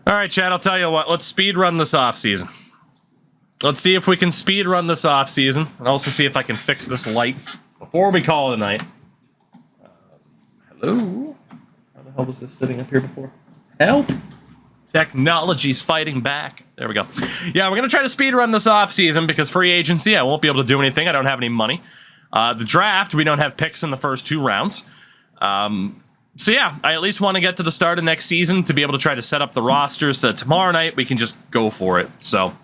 All right, Chad, I'll tell you what. Let's speed run this offseason. Let's see if we can speed run this offseason, and also see if I can fix this light before we call it a night. Hello? How the hell was this sitting up here before? Help! Technology's fighting back. There we go. Yeah, we're going to try to speed run this offseason because free agency, I won't be able to do anything. I don't have any money. The draft, we don't have picks in the first 2 rounds. So yeah, I at least want to get to the start of next season to be able to try to set up the rosters so that tomorrow night we can just go for it. So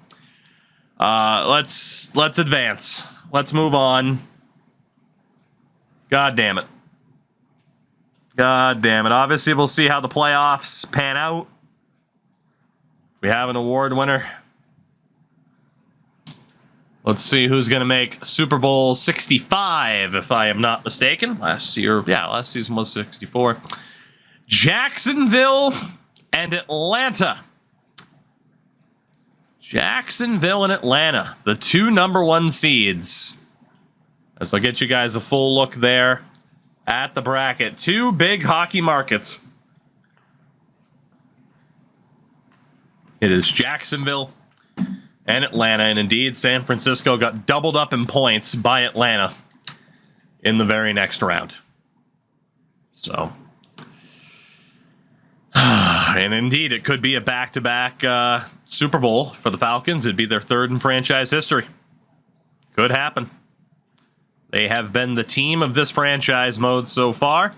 let's advance. Let's move on. God damn it. God damn it. Obviously, we'll see how the playoffs pan out. We have an award winner. Let's see who's going to make Super Bowl 65, if I am not mistaken. Last season was 64. Jacksonville and Atlanta. Jacksonville and Atlanta, the 2 number 1 seeds. As I'll get you guys a full look there at the bracket. 2 big hockey markets. It is Jacksonville and Atlanta, and indeed, San Francisco got doubled up in points by Atlanta in the very next round. So, and indeed, it could be a back-to-back Super Bowl for the Falcons. It'd be their 3rd in franchise history. Could happen. They have been the team of this franchise mode so far.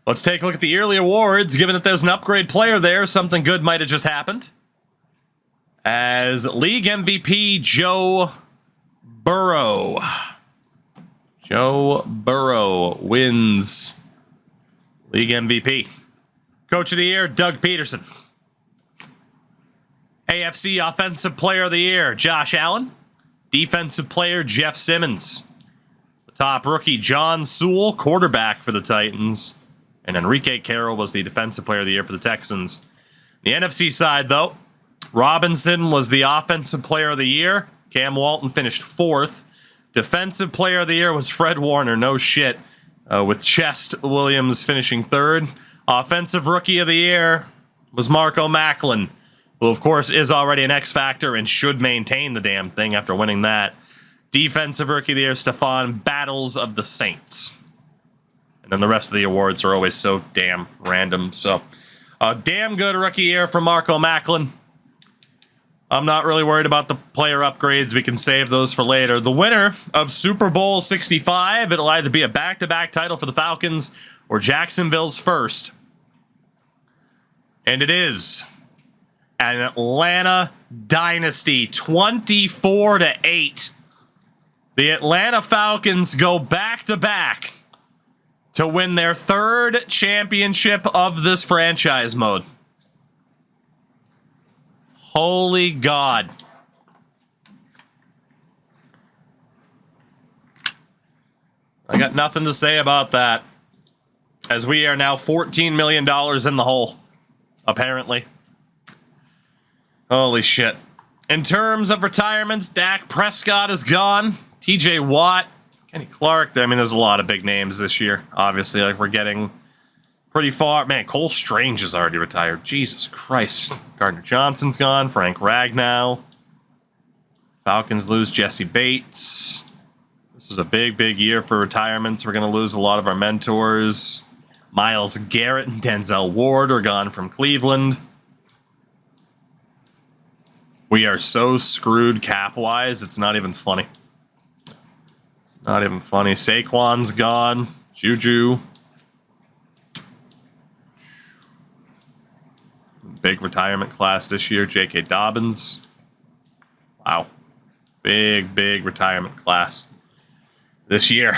Let's take a look at the yearly awards. Given that there's an upgrade player there, something good might have just happened. As league MVP, Joe Burrow. Joe Burrow wins league MVP. Coach of the year, Doug Peterson. AFC Offensive Player of the Year, Josh Allen. Defensive Player, Jeff Simmons. The top rookie, John Sewell, quarterback for the Titans. And Enrique Carroll was the Defensive Player of the Year for the Texans. The NFC side, though, Robinson was the Offensive Player of the Year. Cam Walton finished 4th. Defensive Player of the Year was Fred Warner, no shit, with Chest Williams finishing 3rd. Offensive Rookie of the Year was Marco Macklin, who, of course, is already an X-Factor and should maintain the damn thing after winning that. Defensive Rookie of the Year, Stephon Battles of the Saints. And then the rest of the awards are always so damn random. So, a damn good rookie year from Marco Macklin. I'm not really worried about the player upgrades. We can save those for later. The winner of Super Bowl 65, it'll either be a back-to-back title for the Falcons or Jacksonville's first. And it is an Atlanta dynasty, 24-8. The Atlanta Falcons go back-to-back to win their 3rd championship of this franchise mode. Holy God. I got nothing to say about that, as we are now $14 million in the hole, apparently. Holy shit. In terms of retirements, Dak Prescott is gone. TJ Watt, Kenny Clark. I mean, there's a lot of big names this year. Obviously, like, we're getting pretty far. Man, Cole Strange is already retired. Jesus Christ. Gardner Johnson's gone. Frank Ragnow. Falcons lose Jesse Bates. This is a big, big year for retirements. We're going to lose a lot of our mentors. Myles Garrett and Denzel Ward are gone from Cleveland. We are so screwed cap-wise, it's not even funny. It's not even funny. Saquon's gone. Juju. Big retirement class this year. J.K. Dobbins. Wow. Big, big retirement class this year.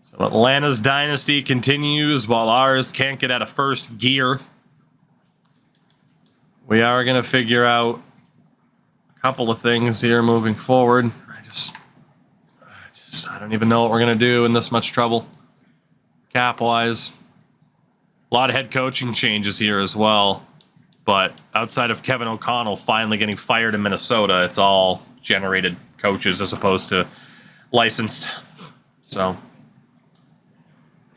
So Atlanta's dynasty continues while ours can't get out of first gear. We are going to figure out a couple of things here moving forward. I don't even know what we're going to do in this much trouble. Cap-wise. A lot of head coaching changes here as well. But outside of Kevin O'Connell finally getting fired in Minnesota, it's all generated coaches as opposed to licensed. So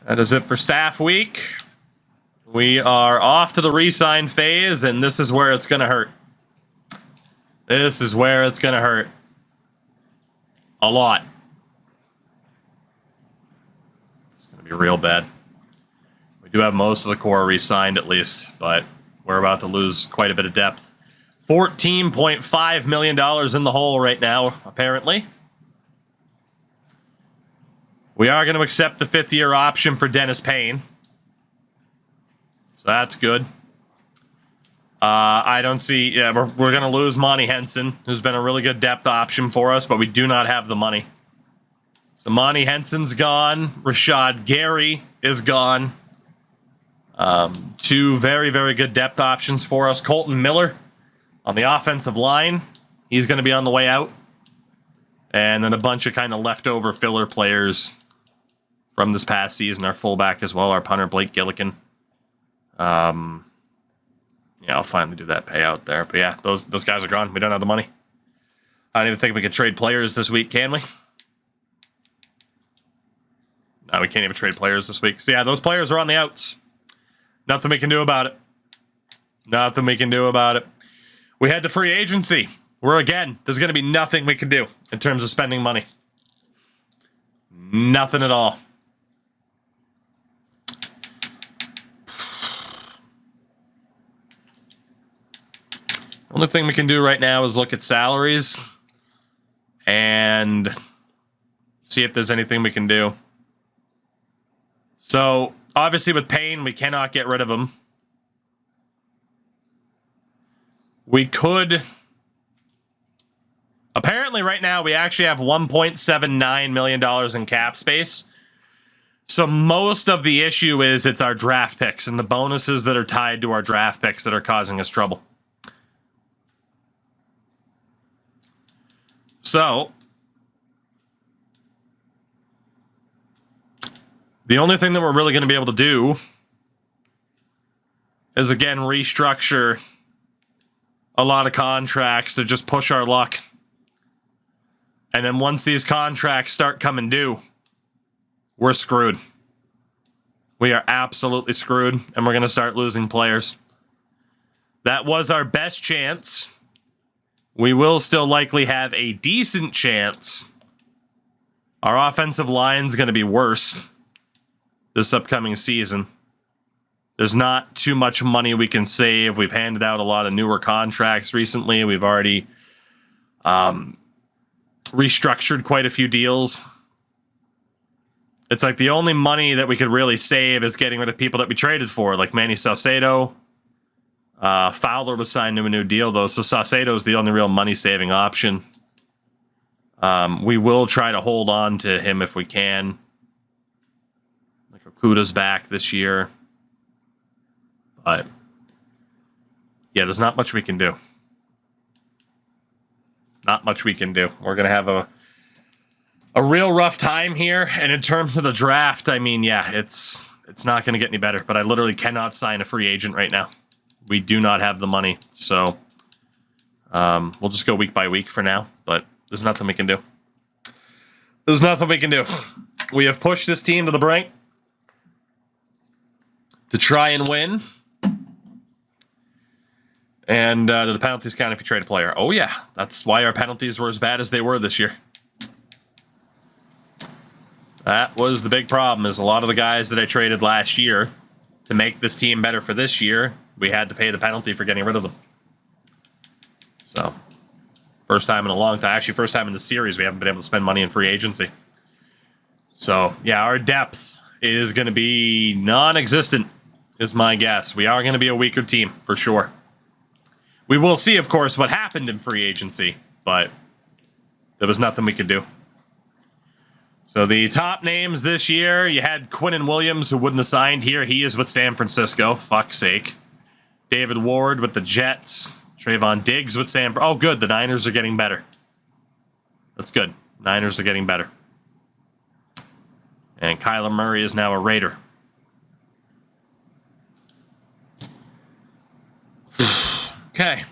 that is it for staff week. We are off to the re-sign phase, and this is where it's going to hurt. This is where it's going to hurt. A lot. It's going to be real bad. We do have most of the core re-signed at least, but we're about to lose quite a bit of depth. $14.5 million in the hole right now, apparently. We are going to accept the 5th-year option for Dennis Payne. So that's good. I don't see... Yeah, we're going to lose Monty Henson, who's been a really good depth option for us, but we do not have the money. So Monty Henson's gone. Rashad Gary is gone. 2 very, very good depth options for us. Colton Miller on the offensive line. He's going to be on the way out. And then a bunch of kind of leftover filler players from this past season. Our fullback as well, our punter, Blake Gillikin. Yeah, I'll finally do that payout there. But yeah, those guys are gone. We don't have the money. I don't even think we can trade players this week, can we? No, we can't even trade players this week. So yeah, those players are on the outs. Nothing we can do about it. Nothing we can do about it. We head to free agency. There's going to be nothing we can do in terms of spending money. Nothing at all. The only thing we can do right now is look at salaries and see if there's anything we can do. So, obviously with Payne, we cannot get rid of him. We could... Apparently right now we actually have $1.79 million in cap space. So most of the issue is it's our draft picks and the bonuses that are tied to our draft picks that are causing us trouble. So, the only thing that we're really going to be able to do is, again, restructure a lot of contracts to just push our luck. And then once these contracts start coming due, we're screwed. We are absolutely screwed, and we're going to start losing players. That was our best chance. We will still likely have a decent chance. Our offensive line's going to be worse this upcoming season. There's not too much money we can save. We've handed out a lot of newer contracts recently. We've already restructured quite a few deals. It's like the only money that we could really save is getting rid of people that we traded for, like Manny Salcedo. Fowler was signed to a new deal, though, so Saucedo is the only real money-saving option. We will try to hold on to him if we can. Like Okuda's back this year. But, yeah, there's not much we can do. Not much we can do. We're going to have a real rough time here, and in terms of the draft, I mean, yeah, it's not going to get any better, but I literally cannot sign a free agent right now. We do not have the money, so we'll just go week by week for now, but there's nothing we can do. There's nothing we can do. We have pushed this team to the brink to try and win. And the penalties count if you trade a player. Oh, yeah. That's why our penalties were as bad as they were this year. That was the big problem, is a lot of the guys that I traded last year to make this team better for this year, we had to pay the penalty for getting rid of them. So, first time in a long time. Actually, first time in the series we haven't been able to spend money in free agency. So, yeah, our depth is going to be non-existent, is my guess. We are going to be a weaker team, for sure. We will see, of course, what happened in free agency, but there was nothing we could do. So the top names this year, you had Quinnen Williams, who wouldn't have signed here. He is with San Francisco. Fuck's sake. David Ward with the Jets. Trayvon Diggs with San Francisco. Oh, good. The Niners are getting better. That's good. Niners are getting better. And Kyler Murray is now a Raider. Okay.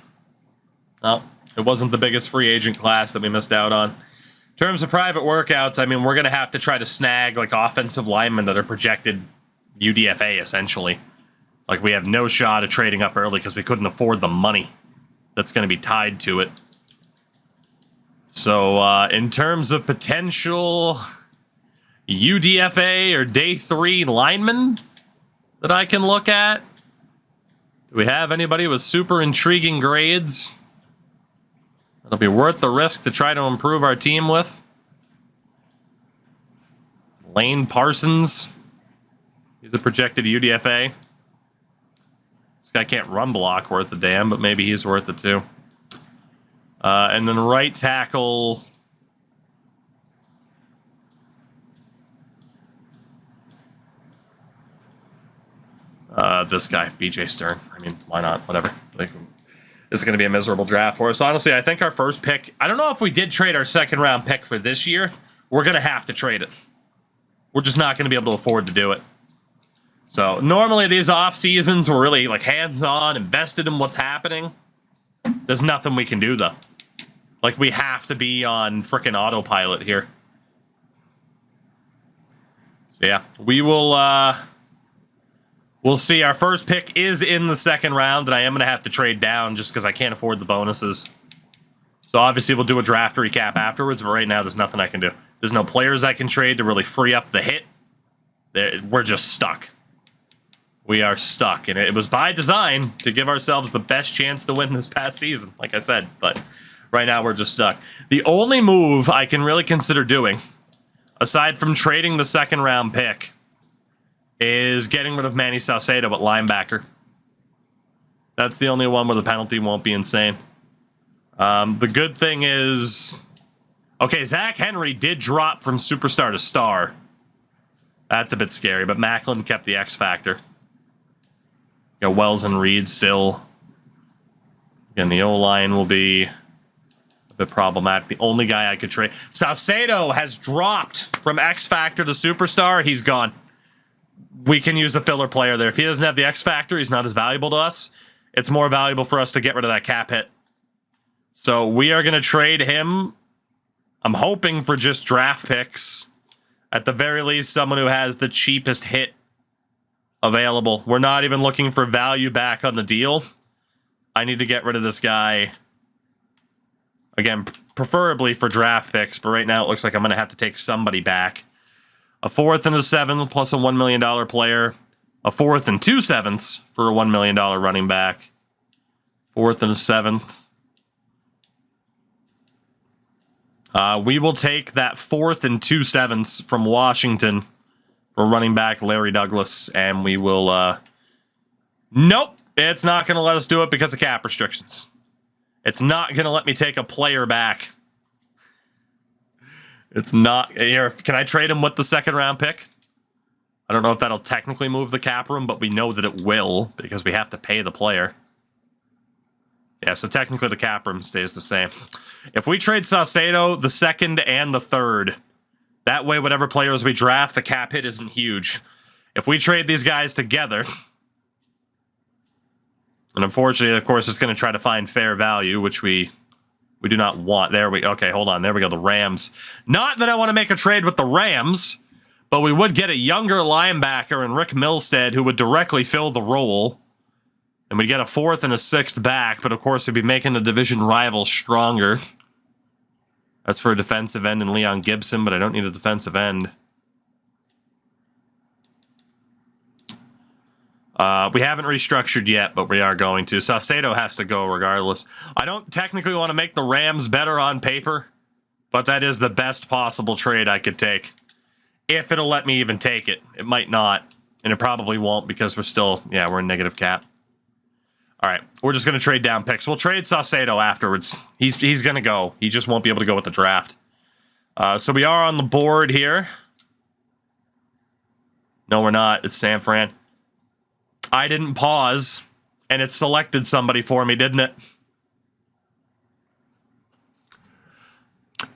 Well, it wasn't the biggest free agent class that we missed out on. In terms of private workouts, I mean, we're going to have to try to snag like offensive linemen that are projected UDFA, essentially. Like, we have no shot of trading up early because we couldn't afford the money that's going to be tied to it. So, in terms of potential UDFA or day 3 linemen that I can look at, do we have anybody with super intriguing grades that'll be worth the risk to try to improve our team with? Lane Parsons. He's a projected UDFA. This guy can't run block worth a damn, but maybe he's worth it too. And then right tackle. This guy, BJ Stern. I mean, why not? Whatever. Like, this is going to be a miserable draft for us. Honestly, I think our first pick, I don't know if we did trade our second round pick for this year. We're going to have to trade it. We're just not going to be able to afford to do it. So normally these off seasons, we're really like hands-on, invested in what's happening. There's nothing we can do though. Like, we have to be on frickin' autopilot here. So yeah, we will, we'll see. Our first pick is in the second round, and I am going to have to trade down just because I can't afford the bonuses. So obviously we'll do a draft recap afterwards, but right now there's nothing I can do. There's no players I can trade to really free up the hit. We're just stuck. We are stuck, and it was by design to give ourselves the best chance to win this past season, like I said, but right now we're just stuck. The only move I can really consider doing, aside from trading the second round pick, is getting rid of Manny Saucedo at linebacker. That's the only one where the penalty won't be insane. The good thing is, okay, Zach Henry did drop from superstar to star. That's a bit scary, but Macklin kept the X factor. You know, Wells and Reed still. Again, the O-line will be a bit problematic. The only guy I could trade, Saucedo has dropped from X factor to superstar. He's gone. We can use a filler player there. If he doesn't have the X factor, he's not as valuable to us. It's more valuable for us to get rid of that cap hit. So we are going to trade him. I'm hoping for just draft picks. At the very least, someone who has the cheapest hit available. We're not even looking for value back on the deal. I need to get rid of this guy. Again, preferably for draft picks, but right now it looks like I'm going to have to take somebody back. A 4th and a 7th plus a $1 million player. A 4th and 2 7ths for a $1 million running back. 4th and a 7th. We will take that 4th and 2 7ths from Washington for running back Larry Douglas, and we will, nope, it's not going to let us do it because of cap restrictions. It's not going to let me take a player back. It's not, here, can I trade him with the second round pick? I don't know if that'll technically move the cap room, but we know that it will because we have to pay the player. Yeah, so technically the cap room stays the same. If we trade Saucedo, the second and the third, that way whatever players we draft, the cap hit isn't huge. If we trade these guys together, and unfortunately, of course, it's going to try to find fair value, which we do not want. There we, okay, hold on, there we go, the Rams. Not that I want to make a trade with the Rams, but we would get a younger linebacker in Rick Milstead who would directly fill the role. And we'd get a 4th and a 6th back, but of course we'd be making the division rival stronger. That's for a defensive end and Leon Gibson, but I don't need a defensive end. We haven't restructured yet, but we are going to. Saucedo has to go regardless. I don't technically want to make the Rams better on paper, but that is the best possible trade I could take. If it'll let me even take it. It might not, and it probably won't because we're still, yeah, we're in negative cap. All right, we're just going to trade down picks. We'll trade Saucedo afterwards. He's going to go. He just won't be able to go with the draft. So we are on the board here. No, we're not. It's San Fran. I didn't pause, and it selected somebody for me, didn't it?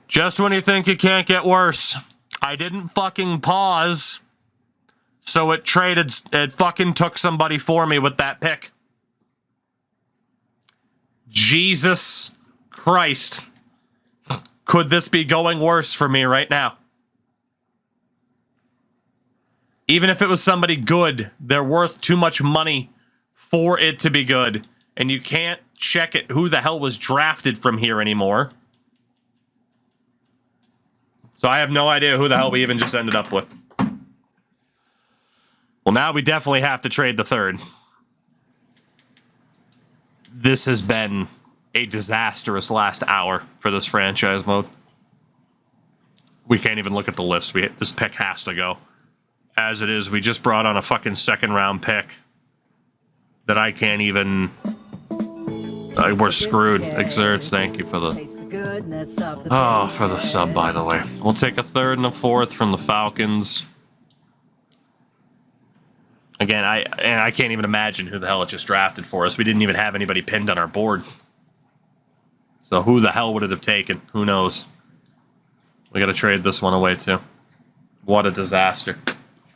Just when you think it can't get worse. I didn't fucking pause, so it fucking took somebody for me with that pick. Jesus Christ. Could this be going worse for me right now? Even if it was somebody good, they're worth too much money for it to be good. And you can't check it who the hell was drafted from here anymore. So I have no idea who the hell we even just ended up with. Well, now we definitely have to trade the third. This has been a disastrous last hour for this franchise mode. We can't even look at the list. This pick has to go. As it is, we just brought on a fucking second round pick that I can't even... we're screwed. Exerts, thank you for the... Oh, for the sub, by the way. We'll take a third and a fourth from the Falcons. Again, I can't even imagine who the hell it just drafted for us. We didn't even have anybody pinned on our board. So who the hell would it have taken? Who knows? We got to trade this one away, too. What a disaster.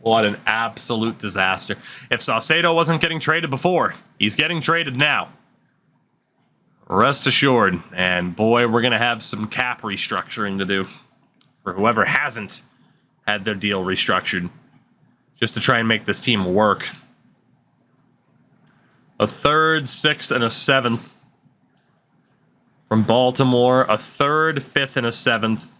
What an absolute disaster. If Saucedo wasn't getting traded before, he's getting traded now. Rest assured. And boy, we're going to have some cap restructuring to do for whoever hasn't had their deal restructured, just to try and make this team work. A third, sixth, and a seventh from Baltimore. A third, fifth, and a seventh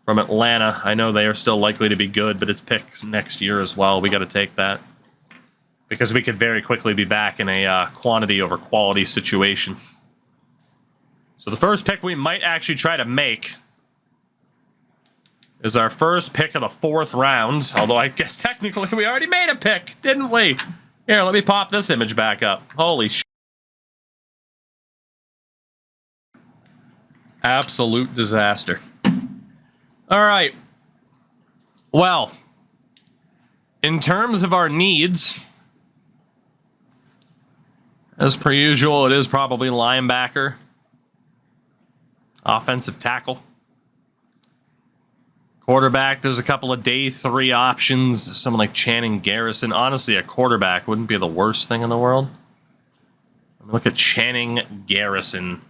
from Atlanta. I know they are still likely to be good, but it's picks next year as well. We got to take that, because we could very quickly be back in a quantity over quality situation. So the first pick we might actually try to make is our first pick of the fourth round. Although I guess technically we already made a pick, didn't we? Here, let me pop this image back up. Holy shit. Absolute disaster. All right. Well, in terms of our needs, as per usual, it is probably linebacker, offensive tackle, quarterback. There's a couple of day 3 options. Someone like Channing Garrison. Honestly, a quarterback wouldn't be the worst thing in the world. Look at Channing Garrison.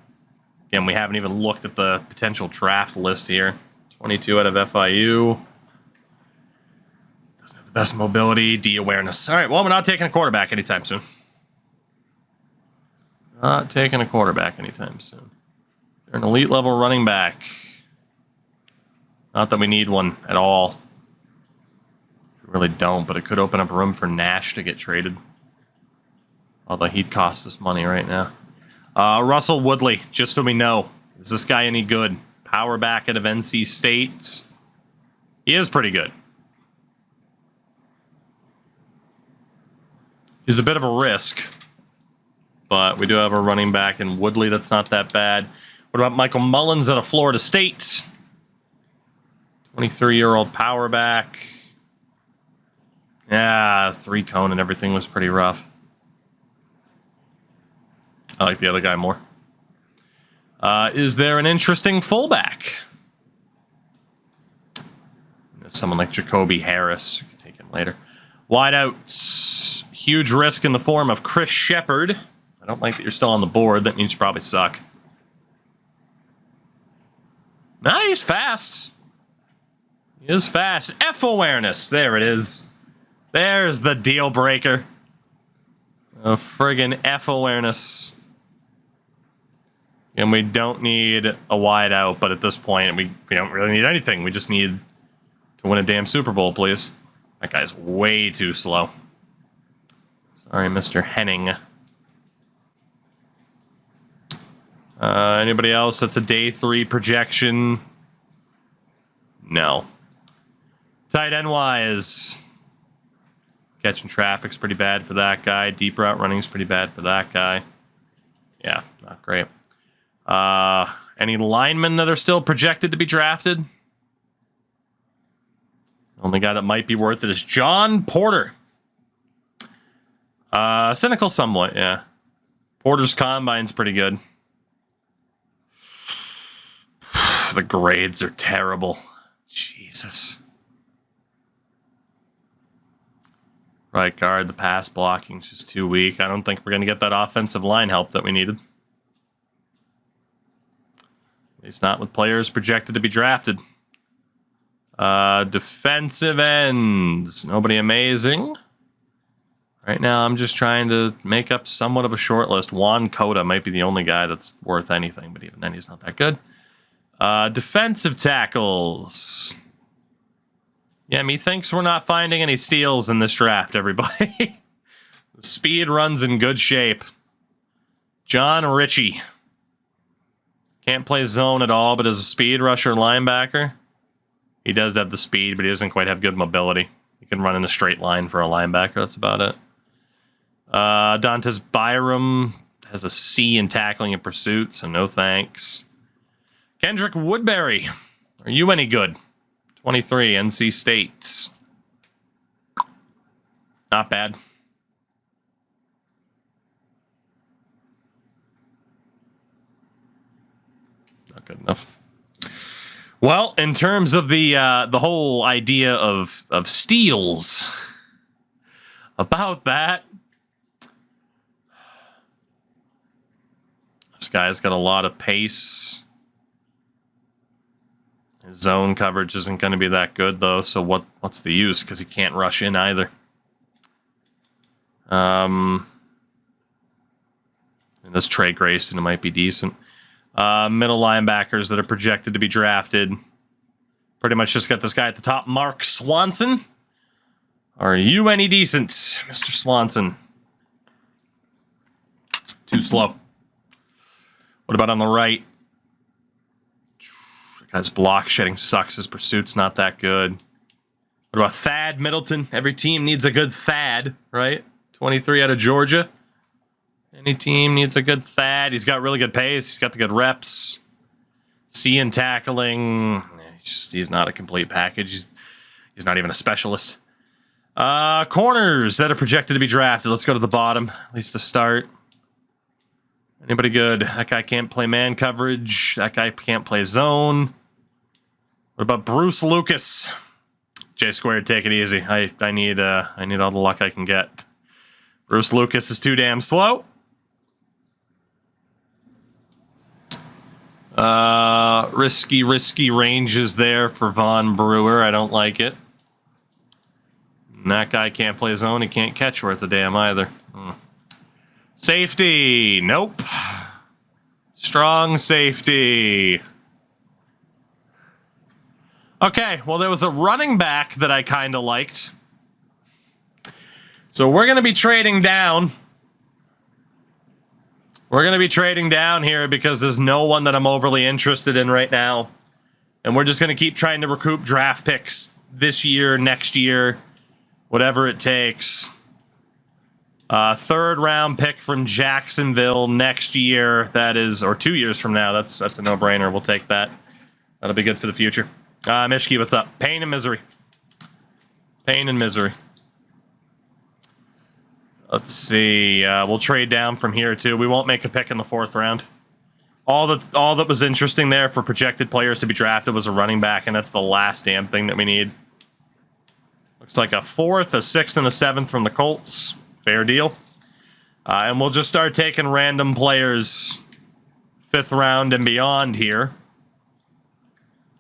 Again, we haven't even looked at the potential draft list here. 22 out of FIU. Doesn't have the best mobility, D awareness. All right, well, we're not taking a quarterback anytime soon. Not taking a quarterback anytime soon. They're an elite level running back. Not that we need one at all. We really don't, but it could open up room for Nash to get traded. Although he'd cost us money right now. Russell Woodley, just so we know. Is this guy any good? Power back out of NC State. He is pretty good. He's a bit of a risk. But we do have a running back in Woodley that's not that bad. What about Michael Mullins out of Florida State? 23-year-old power back. Yeah, 3-cone and everything was pretty rough. I like the other guy more. Is there an interesting fullback? Someone like Jacoby Harris. We can take him later. Wideouts. Huge risk in the form of Chris Shepard. I don't like that you're still on the board. That means you probably suck. Nah, he's fast. He is fast. F awareness. There it is. There's the deal breaker. A friggin' F awareness. And we don't need a wide out, but at this point, we don't really need anything. We just need to win a damn Super Bowl, please. That guy's way too slow. Sorry, Mr. Henning. Anybody else that's a day 3 projection? No. Tight end wise, catching traffic's pretty bad for that guy. Deep route running's pretty bad for that guy. Yeah, not great. Any linemen that are still projected to be drafted? Only guy that might be worth it is John Porter. Cynical somewhat, yeah. Porter's combine's pretty good. The grades are terrible. Jesus. Right guard, the pass blocking's just too weak. I don't think we're going to get that offensive line help that we needed. At least not with players projected to be drafted. Defensive ends. Nobody amazing. Right now, I'm just trying to make up somewhat of a short list. Juan Cota might be the only guy that's worth anything, but even then, he's not that good. Defensive tackles. Yeah, methinks we're not finding any steals in this draft, everybody. The speed run's in good shape. John Ritchie. Can't play zone at all, but as a speed rusher linebacker, he does have the speed, but he doesn't quite have good mobility. He can run in a straight line for a linebacker. That's about it. Dantes Byram has a C in tackling and pursuit, so no thanks. Kendrick Woodbury. Are you any good? 23, NC State. Not bad. Not good enough. Well, in terms of the whole idea of steals, about that, this guy's got a lot of pace. His zone coverage isn't going to be that good, though, so what's the use? Because he can't rush in either. And this Trey Grayson, it might be decent. Middle linebackers that are projected to be drafted. Pretty much just got this guy at the top, Mark Swanson. Are you any decent, Mr. Swanson? Too slow. What about on the right? That guy's block shedding sucks. His pursuit's not that good. What about Thad Middleton? Every team needs a good Thad, right? 23 out of Georgia. Any team needs a good Thad. He's got really good pace. He's got the good reps. C in tackling. He's not a complete package. He's not even a specialist. Corners that are projected to be drafted. Let's go to the bottom, at least to start. Anybody good? That guy can't play man coverage. That guy can't play zone. What about Bruce Lucas? J squared, take it easy. I need all the luck I can get. Bruce Lucas is too damn slow. Risky ranges there for Von Brewer. I don't like it. And that guy can't play zone. He can't catch worth a damn either. Safety. Nope. Strong safety. Okay, well, there was a running back that I kind of liked. So we're going to be trading down. We're going to be trading down here because there's no one that I'm overly interested in right now. And we're just going to keep trying to recoup draft picks this year, next year, whatever it takes. Third round pick from Jacksonville next year. That is, or 2 years from now. That's a no-brainer. We'll take that. That'll be good for the future. Mishki, what's up? Pain and misery. Pain and misery. Let's see. We'll trade down from here, too. We won't make a pick in the 4th round. All that was interesting there for projected players to be drafted was a running back, and that's the last damn thing that we need. Looks like a 4th, a 6th, and a 7th from the Colts. Fair deal. And we'll just start taking random players 5th round and beyond here.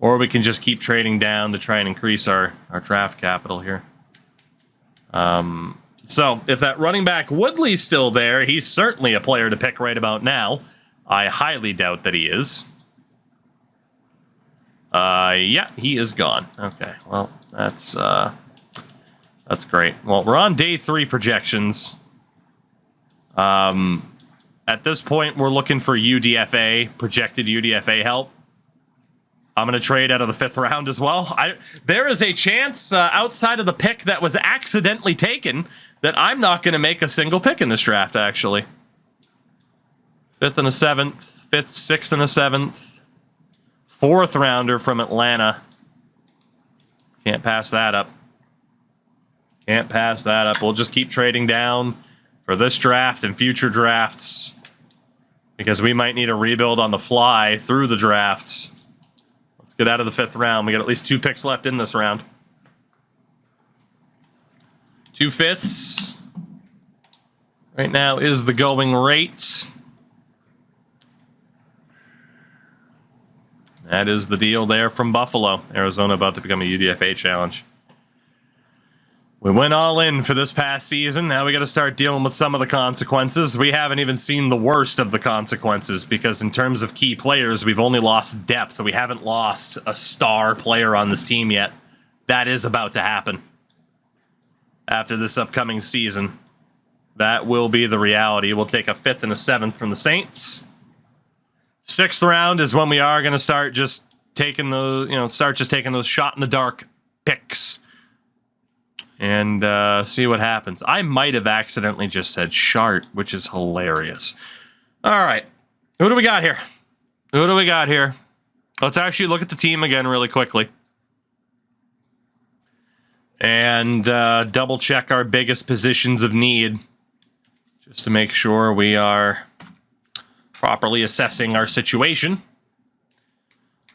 Or we can just keep trading down to try and increase our draft capital here. So, if that running back Woodley's still there, he's certainly a player to pick right about now. I highly doubt that he is. Yeah, he is gone. Okay, well, that's great. Well, we're on day 3 projections. At this point, we're looking for UDFA, projected UDFA help. I'm going to trade out of the 5th round as well. There is a chance outside of the pick that was accidentally taken that I'm not going to make a single pick in this draft, actually. 5th and a 7th, 5th, 6th and a 7th. 4th rounder from Atlanta. Can't pass that up. Can't pass that up. We'll just keep trading down for this draft and future drafts because we might need a rebuild on the fly through the drafts. Let's get out of the 5th round. We got at least 2 picks left in this round. 2 5ths. Right now is the going rate. That is the deal there from Buffalo. Arizona about to become a UDFA challenge. We went all in for this past season. Now we got to start dealing with some of the consequences. We haven't even seen the worst of the consequences because in terms of key players, we've only lost depth. We haven't lost a star player on this team yet. That is about to happen after this upcoming season. That will be the reality. We'll take a 5th and a 7th from the Saints. 6th round is when we are going to start just taking those, taking those shot in the dark picks. And see what happens. I might have accidentally just said Shart, which is hilarious. All right. Who do we got here? Let's actually look at the team again really quickly. And double check our biggest positions of need. Just to make sure we are properly assessing our situation.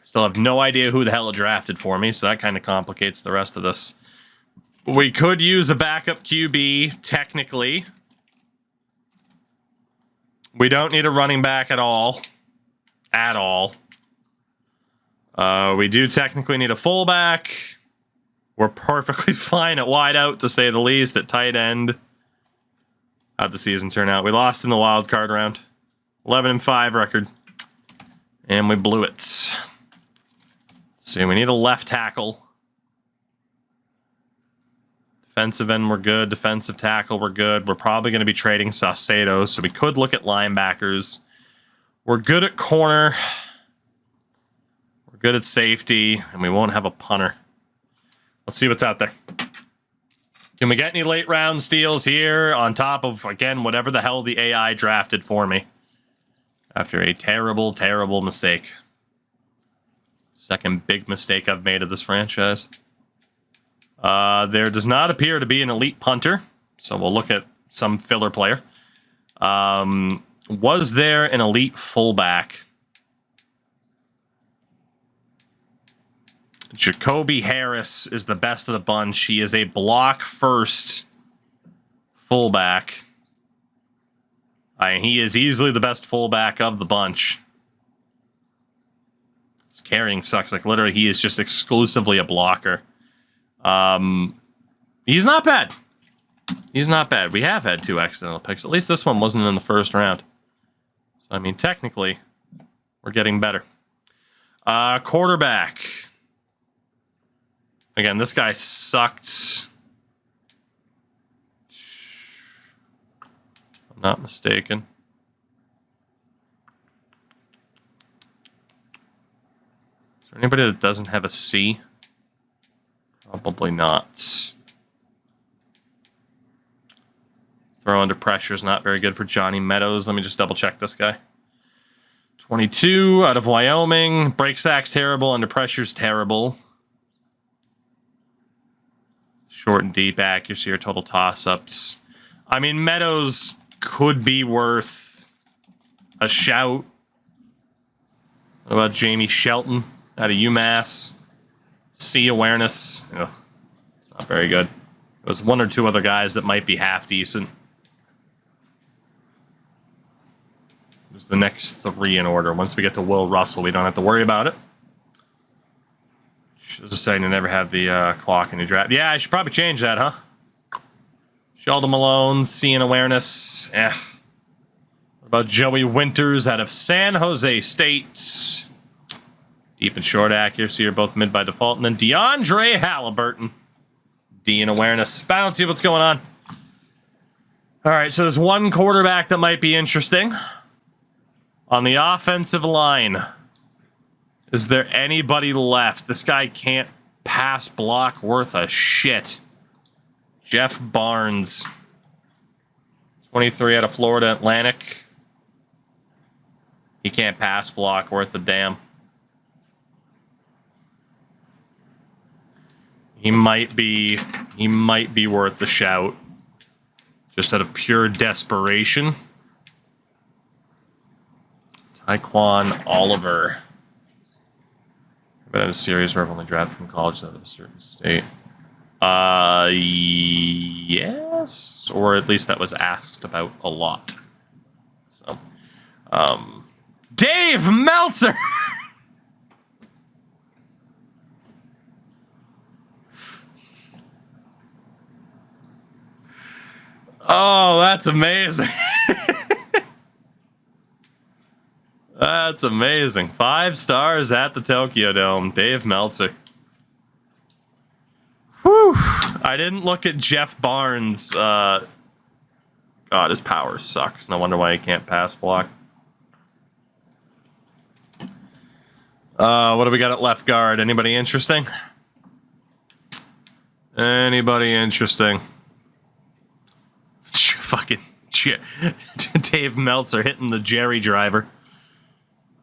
Still have no idea who the hell drafted for me, so that kind of complicates the rest of this. We could use a backup QB, technically. We don't need a running back at all. We do technically need a fullback. We're perfectly fine at wideout, to say the least, at tight end. How'd the season turn out? We lost in the wild card round. 11-5 record. And we blew it. Let's see, we need a left tackle. Defensive end, we're good. Defensive tackle, we're good. We're probably going to be trading Saucedo, so we could look at linebackers. We're good at corner. We're good at safety, and we won't have a punter. Let's see what's out there. Can we get any late round steals here on top of, again, whatever the hell the AI drafted for me? After a terrible, terrible mistake. Second big mistake I've made of this franchise. There does not appear to be an elite punter, so we'll look at some filler player. Was there an elite fullback? Jacoby Harris is the best of the bunch. He is a block first fullback. He is easily the best fullback of the bunch. His carrying sucks. Like, literally, he is just exclusively a blocker. He's not bad. He's not bad. We have had 2 accidental picks. At least this one wasn't in the first round. So, I mean, technically, we're getting better. Quarterback. Again, this guy sucked. If I'm not mistaken. Is there anybody that doesn't have a C? Probably not. Throw under pressure is not very good for Johnny Meadows. Let me just double check this guy. 22 out of Wyoming. Break sack's terrible. Under pressure's terrible. Short and deep accuracy or total toss-ups. I mean, Meadows could be worth a shout. What about Jamie Shelton out of UMass? C awareness. Ugh, it's not very good. There's 1 or 2 other guys that might be half decent. There's the next 3 in order. Once we get to Will Russell, we don't have to worry about it. As I say, you never have the clock in your draft. Yeah, I should probably change that, huh? Sheldon Malone, C in awareness. What about Joey Winters out of San Jose State? Deep and short accuracy are both mid by default. And then DeAndre Halliburton. D in awareness. Bouncy, what's going on? All right, so there's one quarterback that might be interesting. On the offensive line. Is there anybody left? This guy can't pass block worth a shit. Jeff Barnes. 23 out of Florida Atlantic. He can't pass block worth a damn. He might be worth the shout. Just out of pure desperation. Tyquan Oliver. But in a series where I've only drafted from college out of a certain state. Yes. Or at least that was asked about a lot. So, Dave Meltzer! Oh, that's amazing. That's amazing. 5 stars at the Tokyo Dome. Dave Meltzer. Whew. I didn't look at Jeff Barnes. God, his power sucks. No wonder why he can't pass block. What do we got at left guard? Anybody interesting? Anybody interesting? Fucking Dave Meltzer hitting the Jerry driver.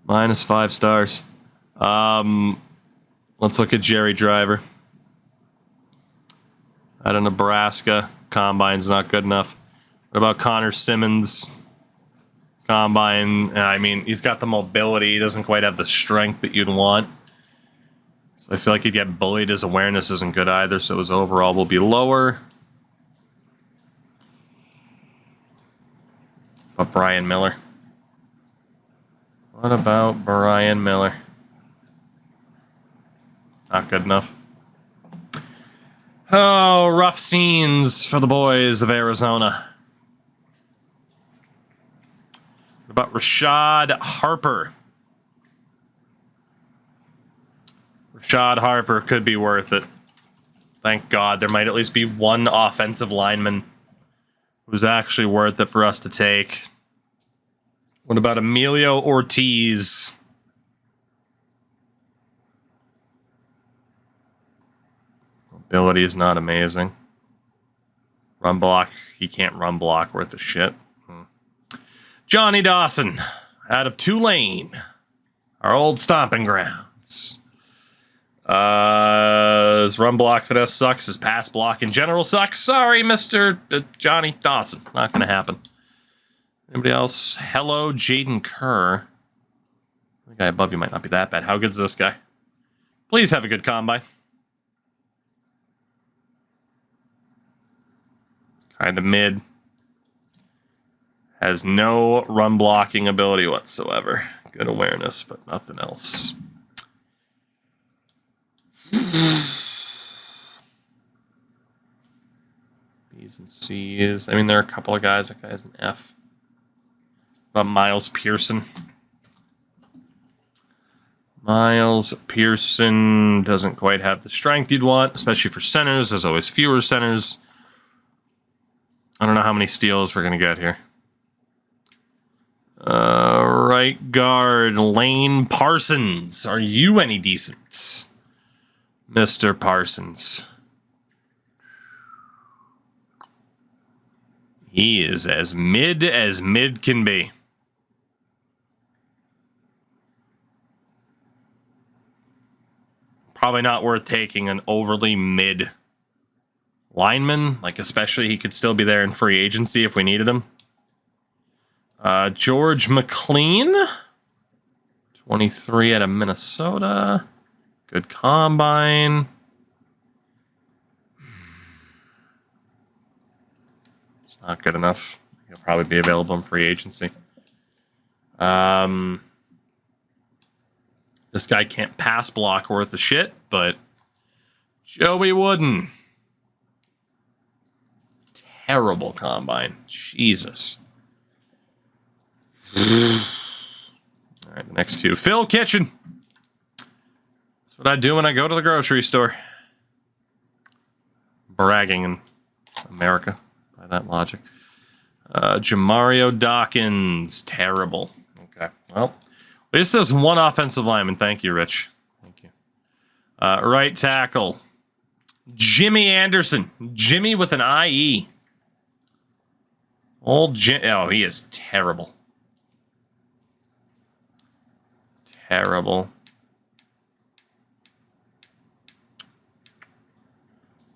-5 stars. Let's look at Jerry Driver. Out of Nebraska. Combine's not good enough. What about Connor Simmons? Combine, I mean, he's got the mobility. He doesn't quite have the strength that you'd want. So I feel like he'd get bullied. His awareness isn't good either, so his overall will be lower. But Brian Miller. What about Brian Miller? Not good enough. Oh, rough scenes for the boys of Arizona. What about Rashad Harper? Rashad Harper could be worth it. Thank God. There might at least be one offensive lineman who's actually worth it for us to take. What about Emilio Ortiz? Ability is not amazing. Run block, he can't run block worth of shit. Johnny Dawson, out of Tulane, our old stomping grounds. His run block finesse sucks. His pass block in general sucks. Sorry, Mr. Johnny Dawson. Not going to happen. Anybody else? Hello, Jaden Kerr. The guy above you might not be that bad. How good's this guy? Please have a good combine. Kind of mid. Has no run blocking ability whatsoever. Good awareness, but nothing else. B's and C's. I mean, there are a couple of guys. That guy has an F. About Miles Pearson. Miles Pearson doesn't quite have the strength you'd want, especially for centers. There's always fewer centers. I don't know how many steals we're going to get here. Right guard, Lane Parsons. Are you any decent? Mr. Parsons. He is as mid can be. Probably not worth taking an overly mid lineman. Like, especially he could still be there in free agency if we needed him. George McLean. 23 out of Minnesota. Good combine. It's not good enough. He'll probably be available in free agency. This guy can't pass block worth of shit, but Joey Wooden. Terrible combine. Jesus. All right, the next two. Phil Kitchen. That's what I do when I go to the grocery store. Bragging in America, by that logic. Jamario Dawkins. Terrible. Okay, well, at least there's one offensive lineman. Thank you, Rich. Thank you. Right tackle. Jimmy Anderson. Jimmy with an IE. Old Jim. Oh, he is terrible. Terrible.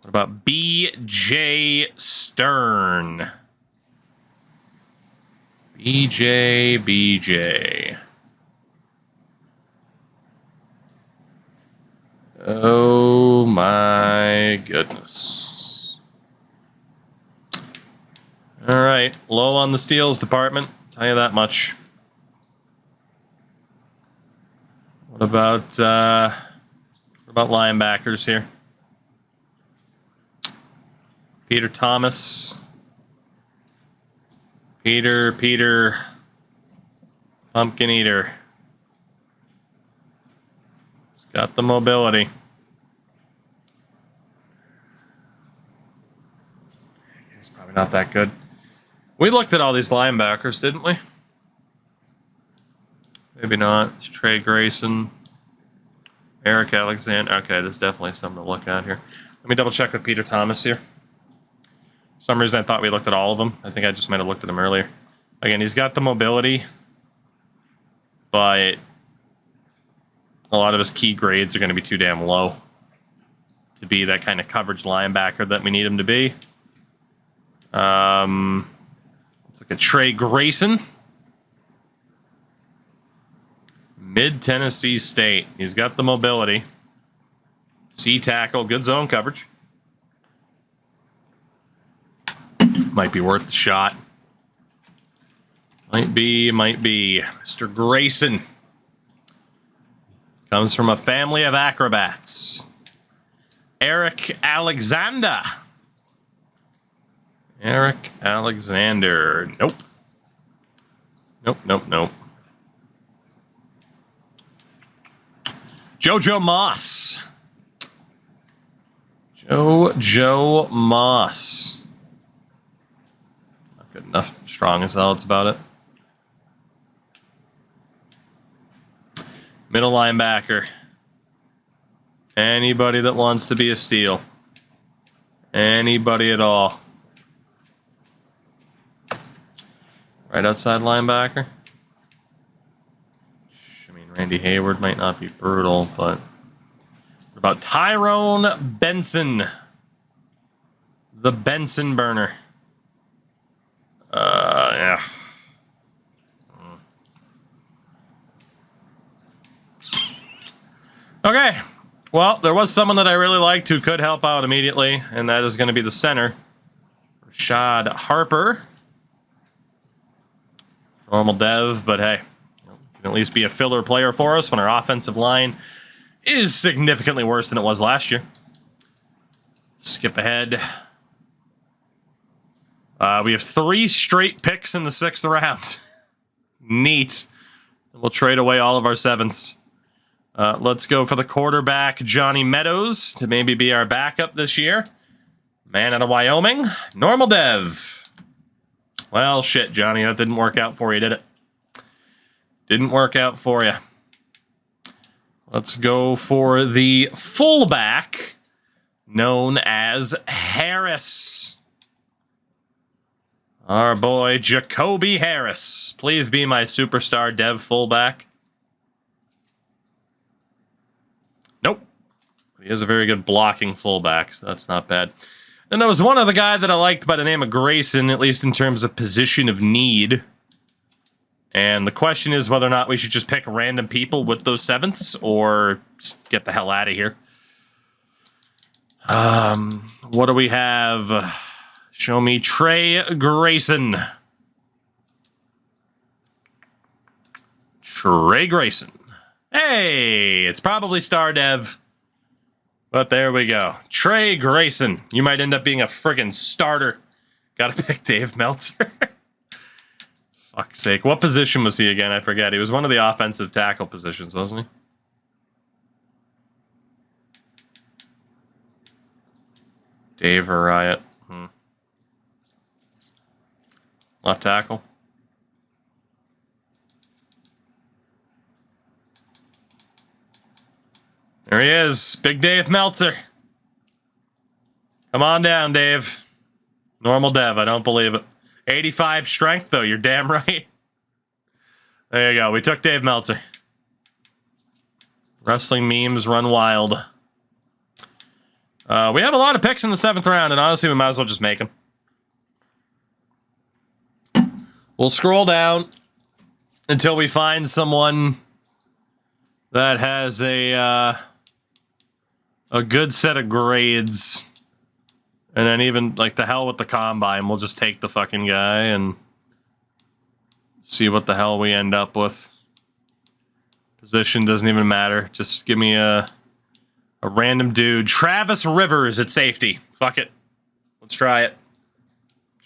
What about B.J. Stern? BJ. Oh my goodness. All right, low on the steals department. Tell you that much. What about linebackers here? Peter Thomas. Peter. Pumpkin Eater. He's got the mobility. He's probably not that good. We looked at all these linebackers, didn't we? Maybe not. It's Trey Grayson. Eric Alexander. Okay, there's definitely something to look at here. Let me double check with Peter Thomas here. For some reason I thought we looked at all of them. I think I just might have looked at him earlier. Again, he's got the mobility, but a lot of his key grades are going to be too damn low to be that kind of coverage linebacker that we need him to be. Let's look at Trey Grayson. Mid-Tennessee State. He's got the mobility. C tackle, good zone coverage. Might be worth the shot. Might be. Mr. Grayson comes from a family of acrobats. Eric Alexander. Eric Alexander. Nope. JoJo Moss. JoJo Moss. Not good enough. Strong as hell. It's about it. Middle linebacker. Anybody that wants to be a steal. Anybody at all. Right outside linebacker. I mean, Randy Hayward might not be brutal, but what about Tyrone Benson? The Benson burner. Yeah. Okay. Well, there was someone that I really liked who could help out immediately, and that is going to be the center. Rashad Harper. Normal dev, but hey, can at least be a filler player for us when our offensive line is significantly worse than it was last year. Skip ahead. We have 3 straight picks in the 6th round. Neat. We'll trade away all of our 7ths. Let's go for the quarterback, Johnny Meadows, to maybe be our backup this year. Man out of Wyoming. Normal dev. Well, shit, Johnny, that didn't work out for you, did it? Didn't work out for you. Let's go for the fullback, known as Harris. Our boy, Jacoby Harris. Please be my superstar dev fullback. Nope. He is a very good blocking fullback, so that's not bad. And there was one other guy that I liked by the name of Grayson, at least in terms of position of need. And the question is whether or not we should just pick random people with those 7ths or just get the hell out of here. What do we have? Show me Trey Grayson. Trey Grayson. Hey, it's probably Star Dev. But there we go. Trey Grayson. You might end up being a friggin' starter. Gotta pick Dave Meltzer. Fuck's sake. What position was he again? I forget. He was one of the offensive tackle positions, wasn't he? Dave or Riot. Left tackle. There he is. Big Dave Meltzer. Come on down, Dave. Normal dev. I don't believe it. 85 strength, though. You're damn right. There you go. We took Dave Meltzer. Wrestling memes run wild. We have a lot of picks in the 7th round, and honestly, we might as well just make them. We'll scroll down until we find someone that has a good set of grades. And then even, like, the hell with the combine, we'll just take the fucking guy and see what the hell we end up with. Position doesn't even matter. Just give me a random dude. Travis Rivers at safety. Fuck it. Let's try it.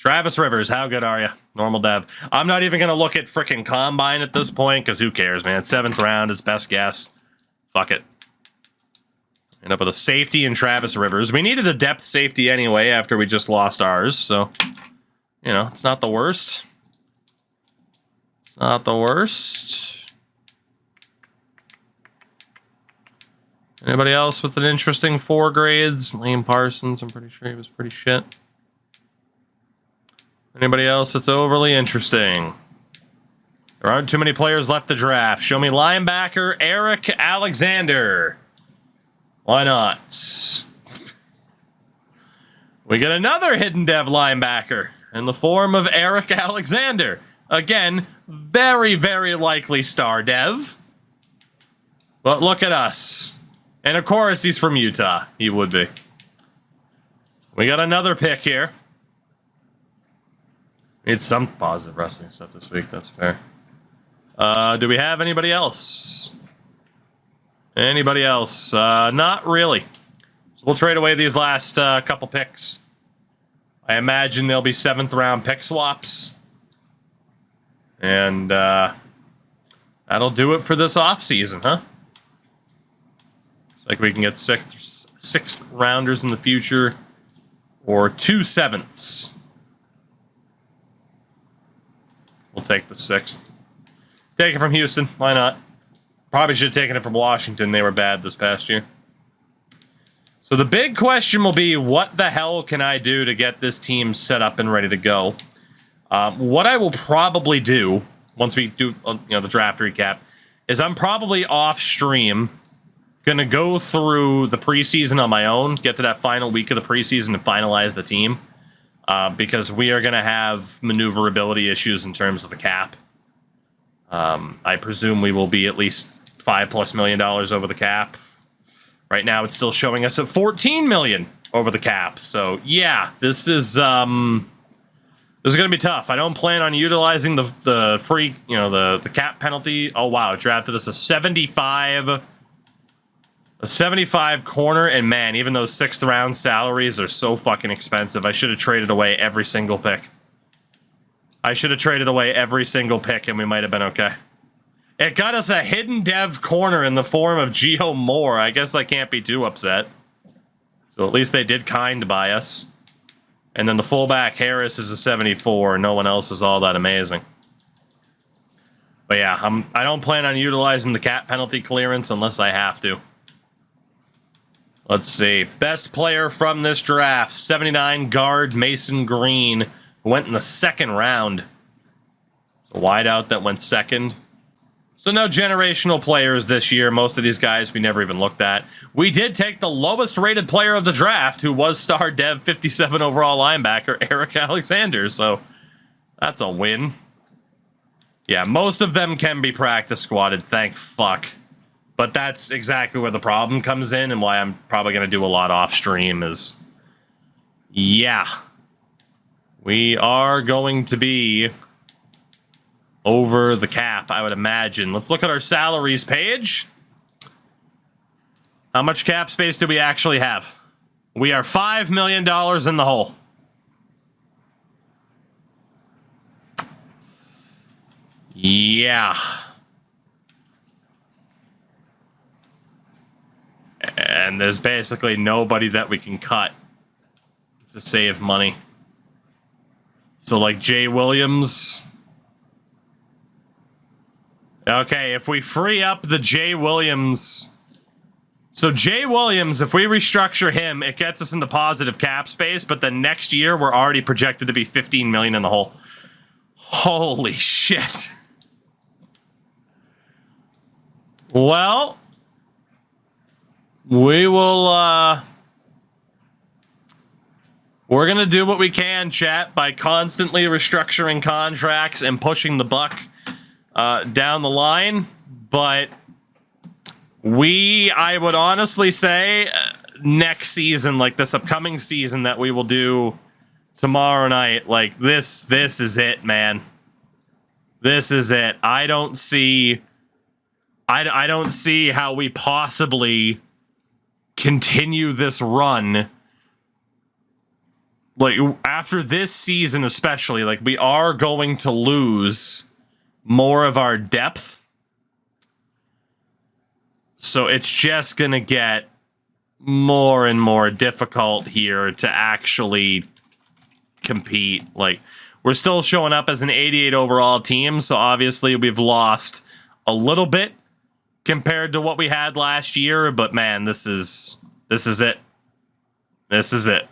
Travis Rivers, how good are you? Normal dev. I'm not even going to look at frickin' Combine at this point, because who cares, man? 7th round, it's best guess. Fuck it. End up with a safety in Travis Rivers. We needed a depth safety anyway after we just lost ours, so, you know, it's not the worst. It's not the worst. Anybody else with an interesting 4 grades? Lane Parsons, I'm pretty sure he was pretty shit. Anybody else that's overly interesting? There aren't too many players left to draft. Show me linebacker Eric Alexander. Why not? We get another hidden dev linebacker in the form of Eric Alexander. Again, very, very likely star dev. But look at us. And of course, he's from Utah. He would be. We got another pick here. We had some positive wrestling stuff this week. That's fair. Do we have anybody else? Anybody else? Not really. So we'll trade away these last couple picks. I imagine there'll be 7th round pick swaps. And that'll do it for this offseason, huh? It's like we can get 6th rounders in the future. Or 2 7ths. We'll take the 6th. Take it from Houston. Why not? Probably should have taken it from Washington. They were bad this past year. So the big question will be, what the hell can I do to get this team set up and ready to go? What I will probably do, once we do the draft recap, is I'm probably off stream going to go through the preseason on my own, get to that final week of the preseason and finalize the team. Because we are going to have maneuverability issues in terms of the cap. I presume we will be at least $5+ million over the cap. Right now, it's still showing us at $14 million over the cap. So yeah, this is going to be tough. I don't plan on utilizing the free, the cap penalty. Oh wow, it drafted us a 75 corner, and man, even those 6th round salaries are so fucking expensive. I should have traded away every single pick. I should have traded away every single pick, and we might have been okay. It got us a hidden dev corner in the form of Geo Moore. I guess I can't be too upset. So at least they did kind by us. And then the fullback Harris is a 74. No one else is all that amazing. But yeah, I don't plan on utilizing the cap penalty clearance unless I have to. Let's see. Best player from this draft, 79 guard Mason Green, who went in the 2nd round. A wideout that went 2nd. So no generational players this year. Most of these guys we never even looked at. We did take the lowest rated player of the draft, who was star dev 57 overall linebacker, Eric Alexander. So that's a win. Yeah, most of them can be practice squatted, thank fuck. But that's exactly where the problem comes in, and why I'm probably going to do a lot off stream is, yeah, we are going to be over the cap, I would imagine. Let's look at our salaries page. How much cap space do we actually have? We are $5 million in the hole. Yeah. And there's basically nobody that we can cut to save money. So like Jay Williams. Okay, if we free up the Jay Williams. So Jay Williams, if we restructure him, it gets us into positive cap space, but then next year we're already projected to be 15 million in the hole. Holy shit. Well, we will, we're going to do what we can, chat, by constantly restructuring contracts and pushing the buck down the line. But I would honestly say next season, like this upcoming season that we will do tomorrow night, like this is it, man. This is it. I don't see how we possibly continue this run like after this season especially, like we are going to lose more of our depth. So it's just going to get more and more difficult here to actually compete. Like, we're still showing up as an 88 overall team, so obviously we've lost a little bit compared to what we had last year, but man, this is it. This is it.